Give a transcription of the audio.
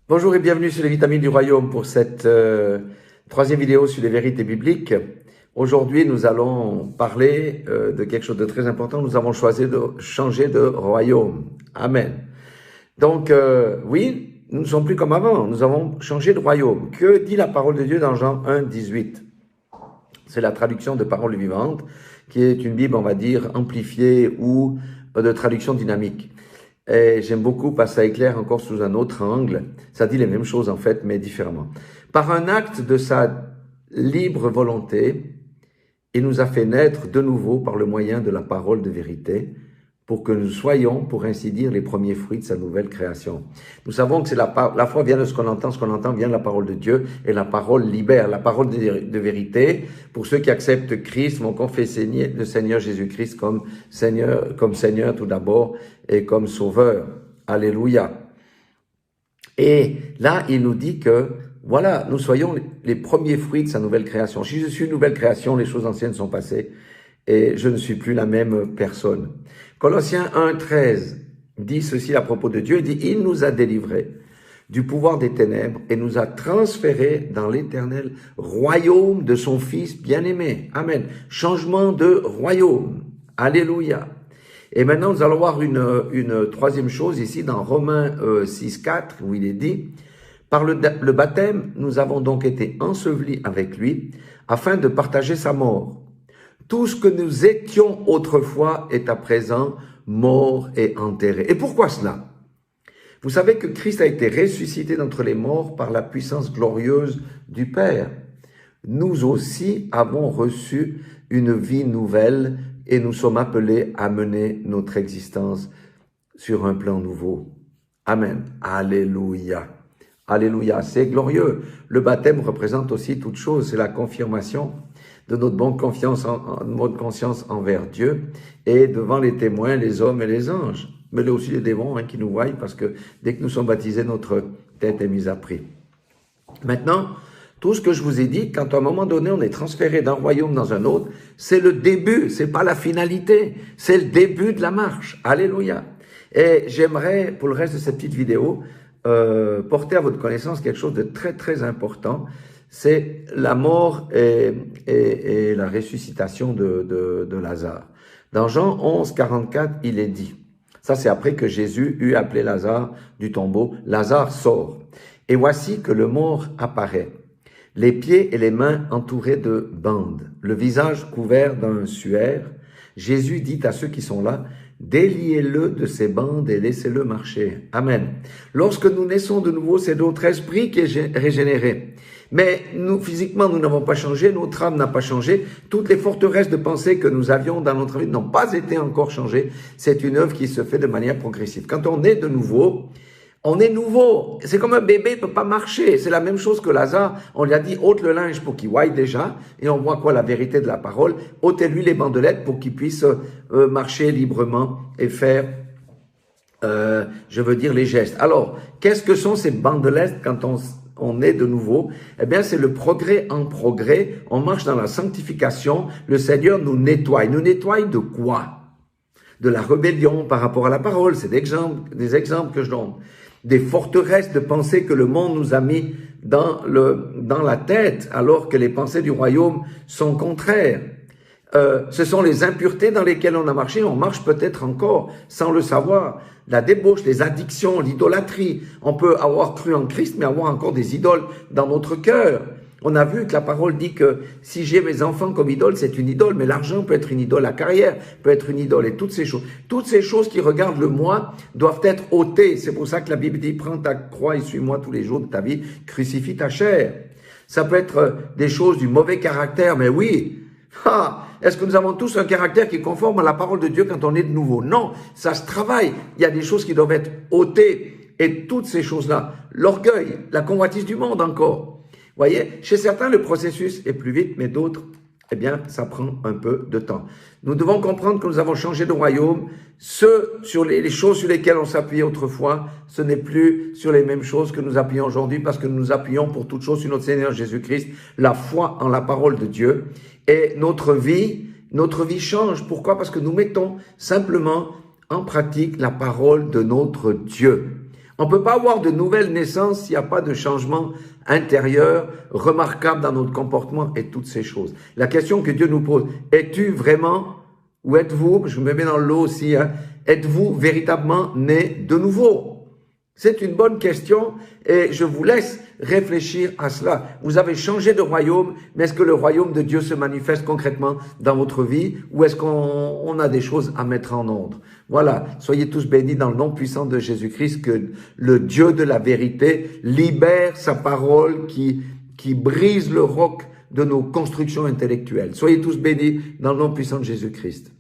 Bonjour et bienvenue sur les vitamines du royaume pour cette troisième vidéo sur les vérités bibliques. Aujourd'hui, nous allons parler de quelque chose de très important. Nous avons choisi de changer de royaume. Amen. Donc, oui, nous ne sommes plus comme avant. Nous avons changé de royaume. Que dit la parole de Dieu dans Jean 1, 18? C'est la traduction de Paroles vivantes, qui est une Bible, on va dire, amplifiée ou de traduction dynamique. Et j'aime beaucoup parce que ça éclaire encore sous un autre angle. Ça dit les mêmes choses en fait, mais différemment. Par un acte de sa libre volonté, il nous a fait naître de nouveau par le moyen de la parole de vérité, pour que nous soyons, pour ainsi dire, les premiers fruits de sa nouvelle création. Nous savons que c'est la foi vient de ce qu'on entend vient de la parole de Dieu, et la parole libère, la parole de vérité. Pour ceux qui acceptent Christ, vont confesser le Seigneur Jésus-Christ comme Seigneur tout d'abord, et comme Sauveur. Alléluia. Et là, il nous dit que, voilà, nous soyons les premiers fruits de sa nouvelle création. Si je suis une nouvelle création, les choses anciennes sont passées, et je ne suis plus la même personne. Colossiens 1, 13 dit ceci à propos de Dieu, il dit « Il nous a délivrés du pouvoir des ténèbres et nous a transférés dans l'éternel royaume de son Fils bien-aimé. » Amen. Changement de royaume. Alléluia. Et maintenant, nous allons voir une troisième chose ici dans Romains 6, 4, où il est dit « Par le baptême, nous avons donc été ensevelis avec lui afin de partager sa mort. Tout ce que nous étions autrefois est à présent mort et enterré. » Et pourquoi cela? Vous savez que Christ a été ressuscité d'entre les morts par la puissance glorieuse du Père. Nous aussi avons reçu une vie nouvelle et nous sommes appelés à mener notre existence sur un plan nouveau. Amen. Alléluia. Alléluia. C'est glorieux. Le baptême représente aussi toute chose. C'est la confirmation de notre bonne conscience envers Dieu et devant les témoins, les hommes et les anges, mais là aussi les démons qui nous voient parce que dès que nous sommes baptisés, notre tête est mise à prix. Maintenant, tout ce que je vous ai dit, quand à un moment donné on est transféré d'un royaume dans un autre, c'est le début, c'est pas la finalité, c'est le début de la marche. Alléluia. Et j'aimerais, pour le reste de cette petite vidéo, porter à votre connaissance quelque chose de très très important. C'est la mort et la ressuscitation de Lazare. Dans Jean 11, 44, il est dit, ça c'est après que Jésus eut appelé Lazare du tombeau, Lazare sort. Et voici que le mort apparaît, les pieds et les mains entourés de bandes, le visage couvert d'un suaire. Jésus dit à ceux qui sont là, déliez-le de ces bandes et laissez-le marcher. Amen. Lorsque nous naissons de nouveau, c'est notre esprit qui est régénéré. Mais nous, physiquement, nous n'avons pas changé, notre âme n'a pas changé. Toutes les forteresses de pensée que nous avions dans notre vie n'ont pas été encore changées. C'est une œuvre qui se fait de manière progressive. Quand on est de nouveau, on est nouveau. C'est comme un bébé ne peut pas marcher. C'est la même chose que Lazare. On lui a dit, ôte le linge pour qu'il voie déjà. Et on voit quoi? La vérité de la parole. Ôtez-lui les bandelettes pour qu'il puisse marcher librement et faire, les gestes. Alors, qu'est-ce que sont ces bandelettes quand on est de nouveau? Eh bien, c'est le progrès en progrès. On marche dans la sanctification. Le Seigneur nous nettoie. Il nous nettoie de quoi? De la rébellion par rapport à la parole. C'est des exemples que je donne. Des forteresses de pensée que le monde nous a mis dans la tête, alors que les pensées du royaume sont contraires. Ce sont les impuretés dans lesquelles on a marché, on marche peut-être encore sans le savoir. La débauche, les addictions, l'idolâtrie. On peut avoir cru en Christ, mais avoir encore des idoles dans notre cœur. On a vu que la parole dit que si j'ai mes enfants comme idole, c'est une idole, mais l'argent peut être une idole, la carrière peut être une idole, et toutes ces choses qui regardent le moi doivent être ôtées. C'est pour ça que la Bible dit, prends ta croix et suis-moi tous les jours de ta vie, crucifie ta chair. Ça peut être des choses du mauvais caractère, mais oui. Est-ce que nous avons tous un caractère qui est conforme à la parole de Dieu quand on est de nouveau? Non, ça se travaille. Il y a des choses qui doivent être ôtées, et toutes ces choses-là, l'orgueil, la convoitise du monde encore. Voyez, chez certains, le processus est plus vite, mais d'autres, eh bien, ça prend un peu de temps. Nous devons comprendre que nous avons changé de royaume. Les choses sur lesquelles on s'appuyait autrefois, ce n'est plus sur les mêmes choses que nous appuyons aujourd'hui, parce que nous nous appuyons pour toute chose sur notre Seigneur Jésus-Christ, la foi en la parole de Dieu. Et notre vie change. Pourquoi? Parce que nous mettons simplement en pratique la parole de notre Dieu. On ne peut pas avoir de nouvelle naissance s'il n'y a pas de changement intérieur remarquable dans notre comportement et toutes ces choses. La question que Dieu nous pose, es-tu vraiment, ou êtes-vous, je me mets dans le lot aussi, hein, êtes-vous véritablement né de nouveau? C'est une bonne question et je vous laisse réfléchir à cela. Vous avez changé de royaume, mais est-ce que le royaume de Dieu se manifeste concrètement dans votre vie ou est-ce qu'on a des choses à mettre en ordre? Voilà, soyez tous bénis dans le nom puissant de Jésus-Christ, que le Dieu de la vérité libère sa parole qui brise le roc de nos constructions intellectuelles. Soyez tous bénis dans le nom puissant de Jésus-Christ.